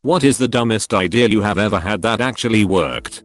What is the dumbest idea you have ever had that actually worked?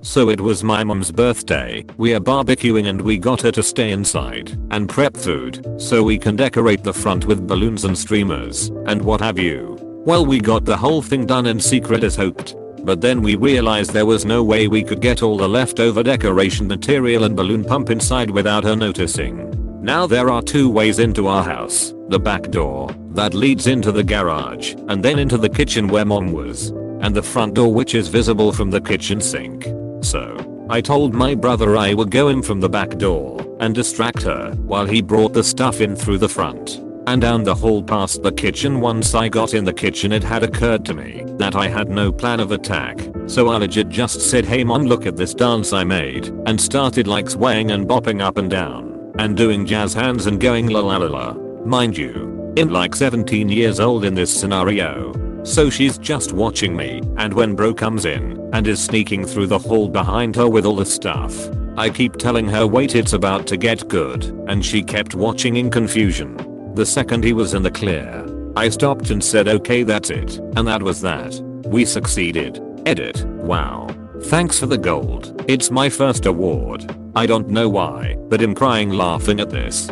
So it was my mom's birthday, we are barbecuing and we got her to stay inside and prep food so we can decorate the front with balloons and streamers and what have you. Well, we got the whole thing done in secret as hoped. But then we realized there was no way we could get all the leftover decoration material and balloon pump inside without her noticing. Now there are 2 ways into our house, the back door that leads into the garage and then into the kitchen where mom was, and the front door which is visible from the kitchen sink. So I told my brother I would go in from the back door and distract her while he brought the stuff in through the front and down the hall past the kitchen. Once I got in the kitchen, it had occurred to me that I had no plan of attack, so I legit just said, "Hey mom, look at this dance I made," and started like swaying and bopping up and down and doing jazz hands and going la la la la. Mind you, I'm like 17 years old in this scenario. So she's just watching me, and when bro comes in and is sneaking through the hall behind her with all the stuff, I keep telling her, "Wait, it's about to get good," and she kept watching in confusion. The second he was in the clear, I stopped and said, "Okay, that's it," and that was that. We succeeded. Edit. Wow. Thanks for the gold. It's my first award. I don't know why, but I'm crying laughing at this.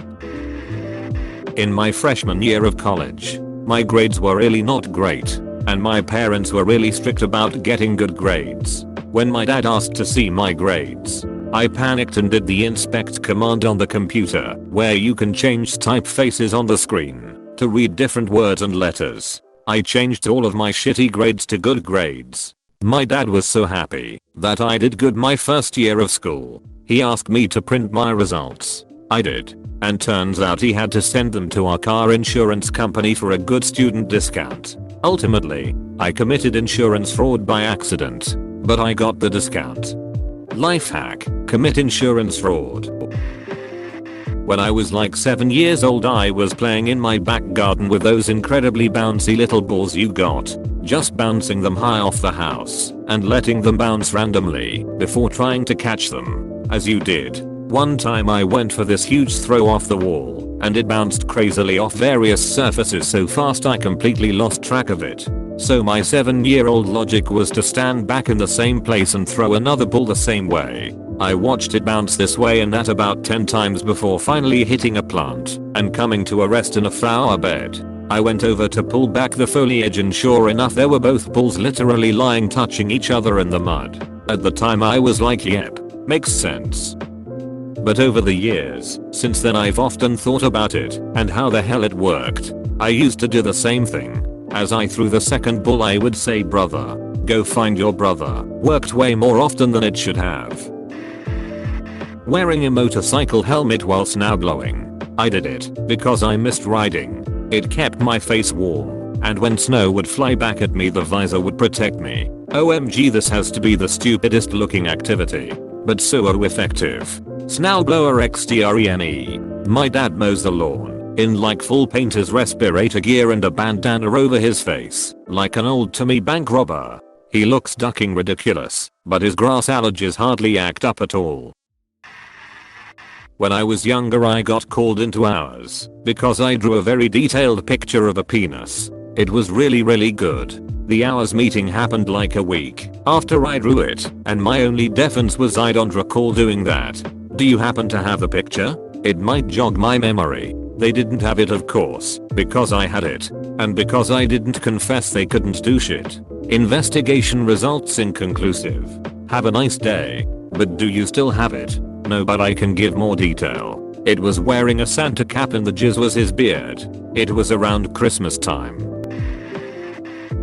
In my freshman year of college, my grades were really not great, and my parents were really strict about getting good grades. When my dad asked to see my grades, I panicked and did the inspect command on the computer, where you can change typefaces on the screen to read different words and letters. I changed all of my shitty grades to good grades. My dad was so happy that I did good my first year of school. He asked me to print my results. I did. And turns out he had to send them to our car insurance company for a good student discount. Ultimately, I committed insurance fraud by accident, but I got the discount. Life hack: commit insurance fraud. When I was like 7 years old, I was playing in my back garden with those incredibly bouncy little balls you got, just bouncing them high off the house and letting them bounce randomly before trying to catch them, as you did. One time I went for this huge throw off the wall, and it bounced crazily off various surfaces so fast I completely lost track of it. So my 7-year-old logic was to stand back in the same place and throw another ball the same way. I watched it bounce this way and that about 10 times before finally hitting a plant and coming to a rest in a flower bed. I went over to pull back the foliage and sure enough there were both balls literally lying touching each other in the mud. At the time I was like, yep, makes sense. But over the years, since then I've often thought about it and how the hell it worked. I used to do the same thing. As I threw the second ball I would say, "Brother, go find your brother." Worked way more often than it should have. Wearing a motorcycle helmet while snow blowing. I did it because I missed riding. It kept my face warm, and when snow would fly back at me the visor would protect me. OMG, this has to be the stupidest looking activity, but so effective. Snowblower XTREME. My dad mows the lawn in like full painter's respirator gear and a bandana over his face, like an old Tommy bank robber. He looks ducking ridiculous, but his grass allergies hardly act up at all. When I was younger I got called into ours because I drew a very detailed picture of a penis. It was really good. The hours meeting happened like a week after I drew it, and my only defense was I don't recall doing that. Do you happen to have the picture? It might jog my memory. They didn't have it, of course, because I had it, and because I didn't confess they couldn't do shit. Investigation results inconclusive. Have a nice day. But do you still have it? No, but I can give more detail. It was wearing a Santa cap and the jizz was his beard. It was around Christmas time.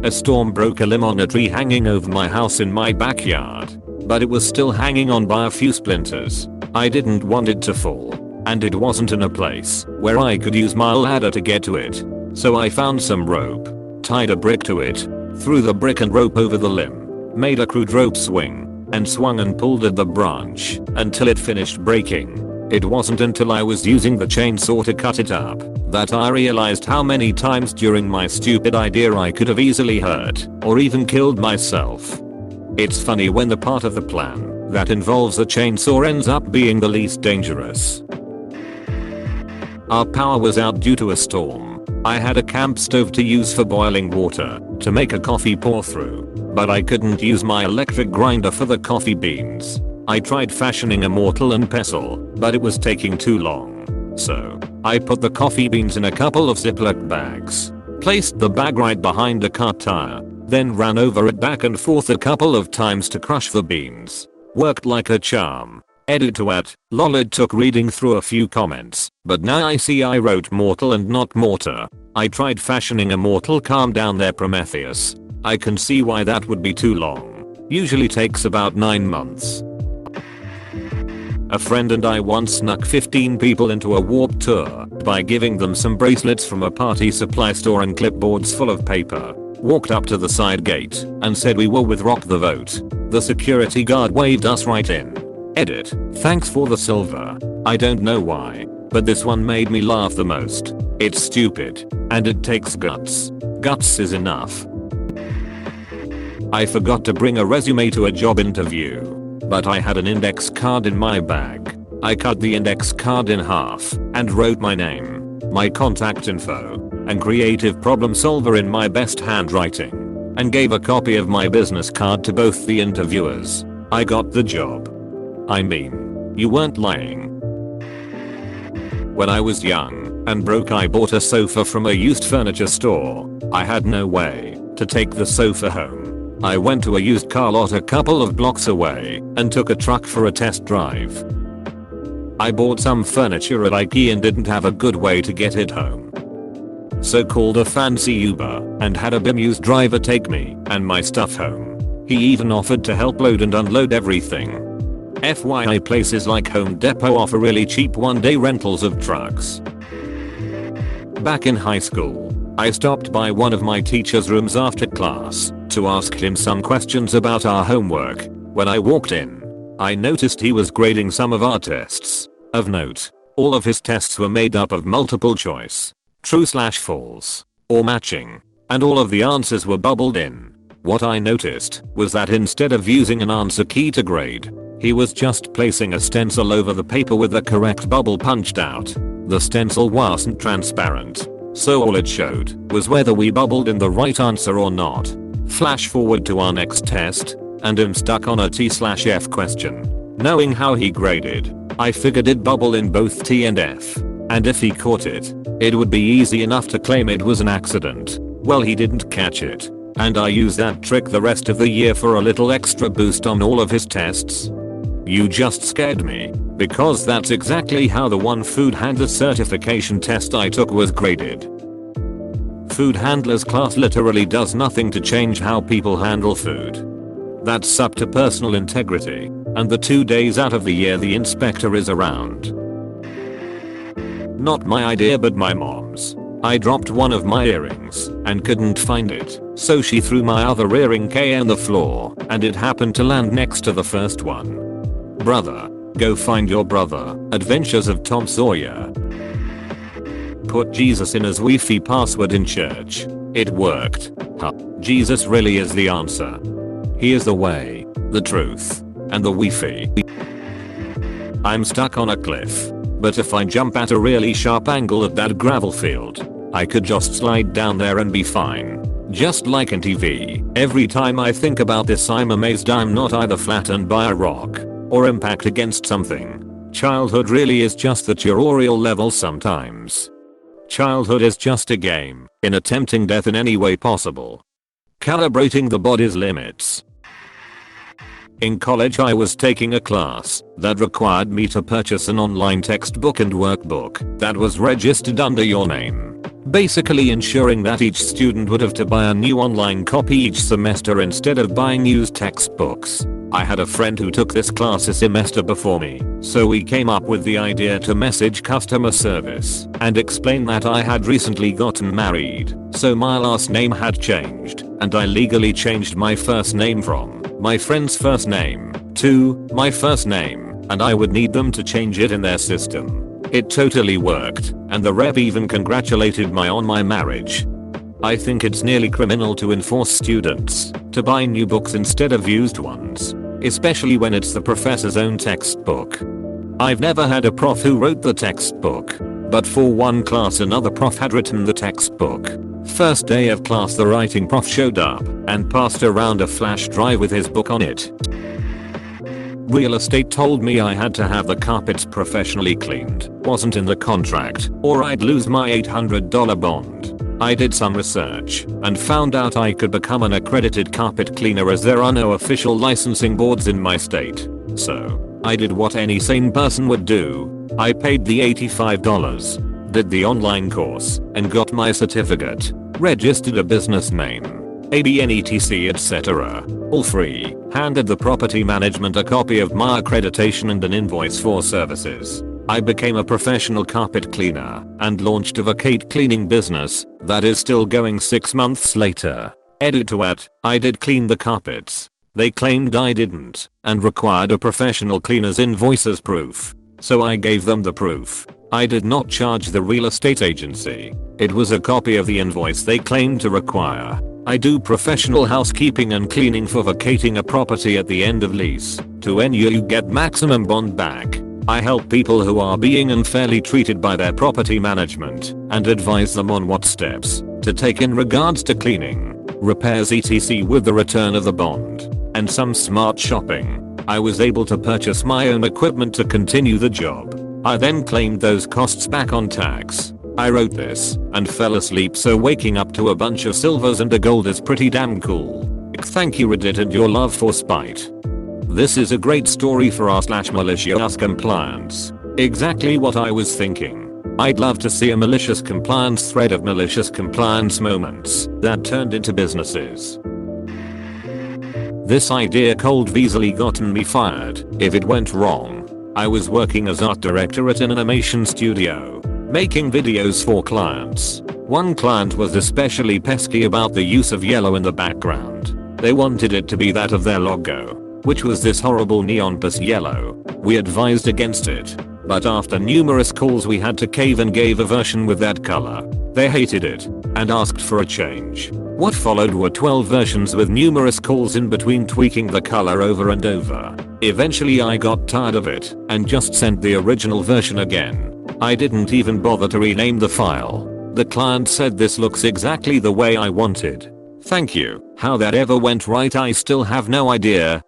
A storm broke a limb on a tree hanging over my house in my backyard, but it was still hanging on by a few splinters. I didn't want it to fall, and it wasn't in a place where I could use my ladder to get to it. So I found some rope, tied a brick to it, threw the brick and rope over the limb, made a crude rope swing, and swung and pulled at the branch until it finished breaking. It wasn't until I was using the chainsaw to cut it up that I realized how many times during my stupid idea I could have easily hurt or even killed myself. It's funny when the part of the plan that involves a chainsaw ends up being the least dangerous. Our power was out due to a storm. I had a camp stove to use for boiling water, to make a coffee pour through, but I couldn't use my electric grinder for the coffee beans. I tried fashioning a mortar and pestle, but it was taking too long. So, I put the coffee beans in a couple of Ziploc bags, placed the bag right behind the car tire, then ran over it back and forth a couple of times to crush the beans. Worked like a charm. Edit to at, lol it took reading through a few comments, but now I see I wrote mortal and not mortar. I tried fashioning a mortal, calm down there Prometheus. I can see why that would be too long. Usually takes about 9 months. A friend and I once snuck 15 people into a warped tour by giving them some bracelets from a party supply store and clipboards full of paper. Walked up to the side gate and said we were with Rock the Vote. The security guard waved us right in. Edit. Thanks for the silver. I don't know why, but this one made me laugh the most. It's stupid, and it takes guts. Guts is enough. I forgot to bring a resume to a job interview, but I had an index card in my bag. I cut the index card in half and wrote my name, my contact info, and creative problem solver in my best handwriting, and gave a copy of my business card to both the interviewers. I got the job. I mean, you weren't lying. When I was young and broke, I bought a sofa from a used furniture store. I had no way to take the sofa home. I went to a used car lot a couple of blocks away and took a truck for a test drive. I bought some furniture at IKEA and didn't have a good way to get it home. So called a fancy Uber and had a bemused driver take me and my stuff home. He even offered to help load and unload everything. FYI, places like Home Depot offer really cheap one-day rentals of trucks. Back in high school, I stopped by one of my teacher's rooms after class to ask him some questions about our homework. When I walked in, I noticed he was grading some of our tests. Of note, all of his tests were made up of multiple choice, true/false, or matching, and all of the answers were bubbled in. What I noticed was that instead of using an answer key to grade, he was just placing a stencil over the paper with the correct bubble punched out. The stencil wasn't transparent, so all it showed was whether we bubbled in the right answer or not. Flash forward to our next test, and I'm stuck on a T/F question. Knowing how he graded, I figured it'd bubble in both T and F, and if he caught it, it would be easy enough to claim it was an accident. Well, he didn't catch it, and I used that trick the rest of the year for a little extra boost on all of his tests. You just scared me, because that's exactly how the one food handler certification test I took was graded. Food handler's class literally does nothing to change how people handle food. That's up to personal integrity, and the 2 days out of the year the inspector is around. Not my idea but my mom's. I dropped one of my earrings and couldn't find it, so she threw my other earring on the floor, and it happened to land next to the first one. Brother, go find your brother. Adventures of Tom Sawyer. Put Jesus in as Wi-Fi password in church. It worked. Huh. Jesus really is the answer. He is the way, the truth, and the Wi-Fi. I'm stuck on a cliff, but if I jump at a really sharp angle at that gravel field, I could just slide down there and be fine. Just like in TV. Every time I think about this, I'm amazed I'm not either flattened by a rock or impact against something. Childhood really is just the tutorial level sometimes. Childhood is just a game in attempting death in any way possible. Calibrating the body's limits. In college I was taking a class that required me to purchase an online textbook and workbook that was registered under your name, basically ensuring that each student would have to buy a new online copy each semester instead of buying used textbooks. I had a friend who took this class a semester before me, so we came up with the idea to message customer service and explain that I had recently gotten married, so my last name had changed, and I legally changed my first name from my friend's first name to my first name, and I would need them to change it in their system. It totally worked, and the rep even congratulated me on my marriage. I think it's nearly criminal to enforce students to buy new books instead of used ones, especially when it's the professor's own textbook. I've never had a prof who wrote the textbook, but for one class another prof had written the textbook. First day of class the writing prof showed up and passed around a flash drive with his book on it. Real estate told me I had to have the carpets professionally cleaned, wasn't in the contract, or I'd lose my $800 bond. I did some research and found out I could become an accredited carpet cleaner as there are no official licensing boards in my state. So, I did what any sane person would do. I paid the $85, did the online course, and got my certificate, registered a business name, ABN etc etc. All free, handed the property management a copy of my accreditation and an invoice for services. I became a professional carpet cleaner and launched a vacate cleaning business that is still going 6 months later. Edit to at, I did clean the carpets. They claimed I didn't and required a professional cleaner's invoice as proof. So I gave them the proof. I did not charge the real estate agency. It was a copy of the invoice they claimed to require. I do professional housekeeping and cleaning for vacating a property at the end of lease. To end you get maximum bond back. I help people who are being unfairly treated by their property management and advise them on what steps to take in regards to cleaning, repairs etc. With the return of the bond and some smart shopping, I was able to purchase my own equipment to continue the job. I then claimed those costs back on tax. I wrote this and fell asleep, so waking up to a bunch of silvers and a gold is pretty damn cool. Thank you Reddit and your love for spite. This is a great story for r/malicious compliance. Exactly what I was thinking. I'd love to see a malicious compliance thread of malicious compliance moments that turned into businesses. This idea could easily gotten me fired if it went wrong. I was working as art director at an animation studio, making videos for clients. One client was especially pesky about the use of yellow in the background. They wanted it to be that of their logo, which was this horrible neon pus yellow. We advised against it, but after numerous calls we had to cave and gave a version with that color. They hated it and asked for a change. What followed were 12 versions with numerous calls in between tweaking the color over and over. Eventually I got tired of it and just sent the original version again. I didn't even bother to rename the file. The client said this looks exactly the way I wanted. Thank you. How that ever went right I still have no idea.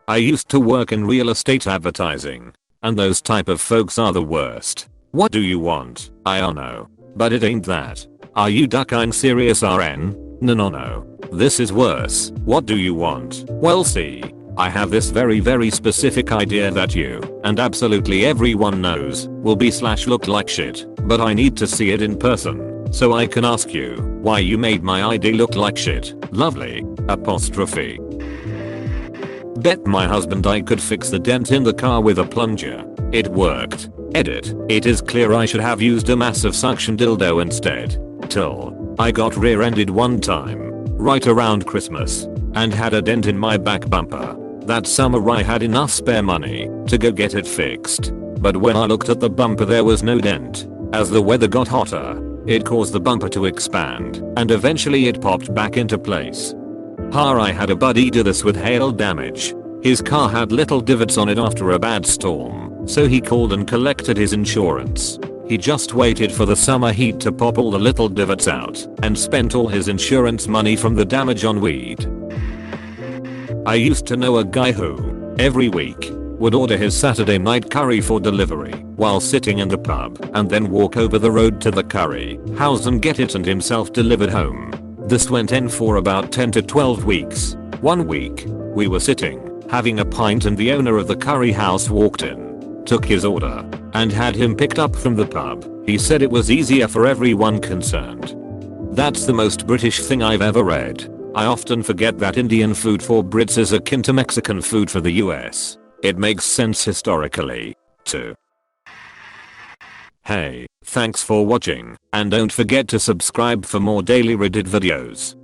I used to work in real estate advertising, and those type of folks are the worst. What do you want? I don't know. But it ain't that. Are you ducking serious RN? No. This is worse. What do you want? Well see, I have this very specific idea that you, and absolutely everyone knows, will be / look like shit, but I need to see it in person, so I can ask you, why you made my ID look like shit. Lovely. Apostrophe. Bet my husband I could fix the dent in the car with a plunger. It worked. Edit. It is clear I should have used a massive suction dildo instead. Till I got rear-ended one time, right around Christmas, and had a dent in my back bumper. That summer I had enough spare money to go get it fixed. But when I looked at the bumper there was no dent. As the weather got hotter, it caused the bumper to expand, and eventually it popped back into place. I had a buddy do this with hail damage. His car had little divots on it after a bad storm, so he called and collected his insurance. He just waited for the summer heat to pop all the little divots out and spent all his insurance money from the damage on weed. I used to know a guy who, every week, would order his Saturday night curry for delivery while sitting in the pub and then walk over the road to the curry house and get it and himself delivered home. This went on for about 10 to 12 weeks. One week, we were sitting, having a pint and the owner of the curry house walked in, took his order, and had him picked up from the pub. He said it was easier for everyone concerned. That's the most British thing I've ever read. I often forget that Indian food for Brits is akin to Mexican food for the US. It makes sense historically, too. Hey, thanks for watching, and don't forget to subscribe for more daily Reddit videos.